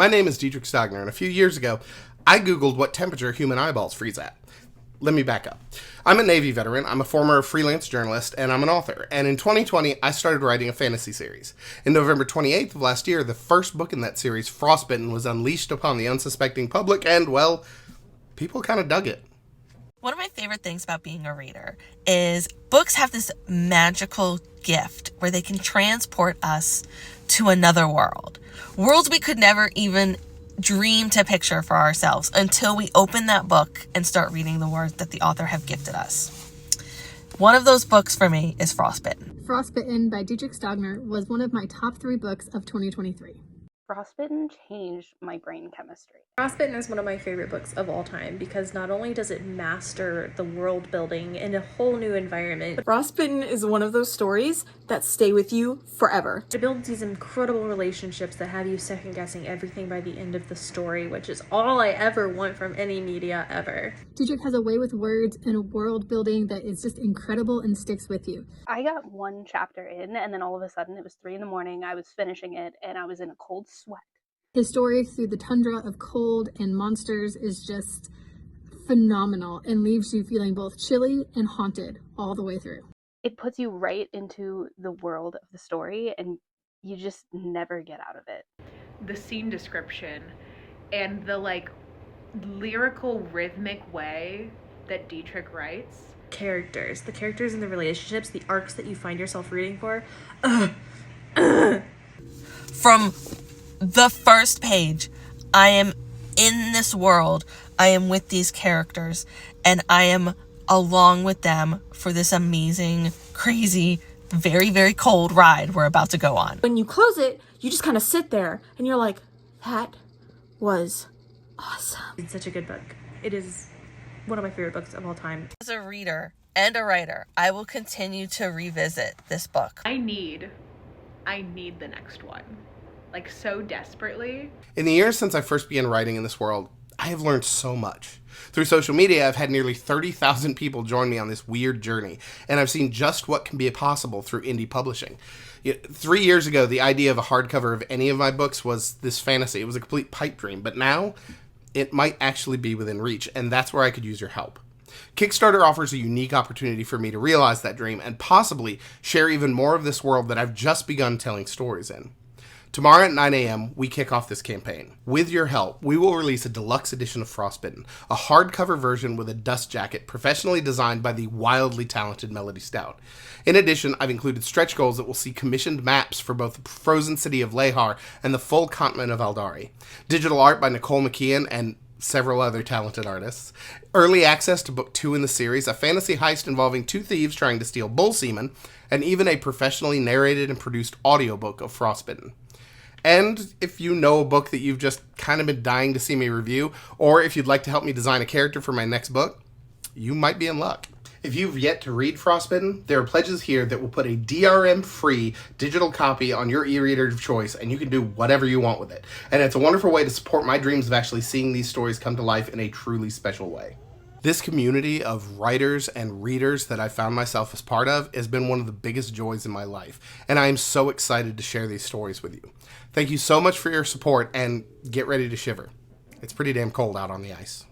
My name is Dietrich Stagner, and a few years ago, I Googled what temperature human eyeballs freeze at. Let me back up. I'm a Navy veteran, I'm a former freelance journalist, and I'm an author. And in 2020, I started writing a fantasy series. In November 28th of last year, the first book in that series, Frostbitten, was unleashed upon the unsuspecting public, and, well, people kind of dug it. One of my favorite things about being a reader is books have this magical gift where they can transport us to another world. Worlds we could never even dream to picture for ourselves until we open that book and start reading the words that the author have gifted us. One of those books for me is Frostbitten. Frostbitten by Dietrich Stagner was one of my top 3 books of 2023. Frostbitten changed my brain chemistry. Frostbitten is one of my favorite books of all time because not only does it master the world building in a whole new environment, Frostbitten is one of those stories that stay with you forever. it builds these incredible relationships that have you second guessing everything by the end of the story, which is all I ever want from any media ever. Dietrich has a way with words and a world building that is just incredible and sticks with you. I got one chapter in, and then all of a sudden it was 3 a.m, I was finishing it, and I was in a cold sweat. His story through the tundra of cold and monsters is just phenomenal and leaves you feeling both chilly and haunted all the way through. It puts you right into the world of the story, and you just never get out of it. The scene description and the lyrical rhythmic way that Dietrich writes. The characters and the relationships, the arcs that you find yourself rooting for. From the first page, I am in this world, I am with these characters, and I am along with them for this amazing, crazy, very, very cold ride we're about to go on. When you close it, you just kind of sit there and you're like, that was awesome. It's such a good book. It is one of my favorite books of all time. As a reader and a writer, I will continue to revisit this book. I need the next one. So desperately. In the years since I first began writing in this world, I have learned so much. Through social media, I've had nearly 30,000 people join me on this weird journey, and I've seen just what can be possible through indie publishing. 3 years ago, the idea of a hardcover of any of my books was this fantasy. It was a complete pipe dream, but now it might actually be within reach, and that's where I could use your help. Kickstarter offers a unique opportunity for me to realize that dream and possibly share even more of this world that I've just begun telling stories in. Tomorrow at 9 a.m., we kick off this campaign. With your help, we will release a deluxe edition of Frostbitten, a hardcover version with a dust jacket professionally designed by the wildly talented Melody Stout. In addition, I've included stretch goals that will see commissioned maps for both the frozen city of Lehar and the full continent of Aldari, digital art by Nicole McKeon and several other talented artists, early access to book 2 in the series, a fantasy heist involving 2 thieves trying to steal bull semen, and even a professionally narrated and produced audiobook of Frostbitten. And if you know a book that you've just kind of been dying to see me review, or if you'd like to help me design a character for my next book, you might be in luck. If you've yet to read Frostbitten, there are pledges here that will put a DRM-free digital copy on your e-reader of choice, and you can do whatever you want with it. And it's a wonderful way to support my dreams of actually seeing these stories come to life in a truly special way. This community of writers and readers that I found myself as part of has been one of the biggest joys in my life, and I am so excited to share these stories with you. Thank you so much for your support, and get ready to shiver. It's pretty damn cold out on the ice.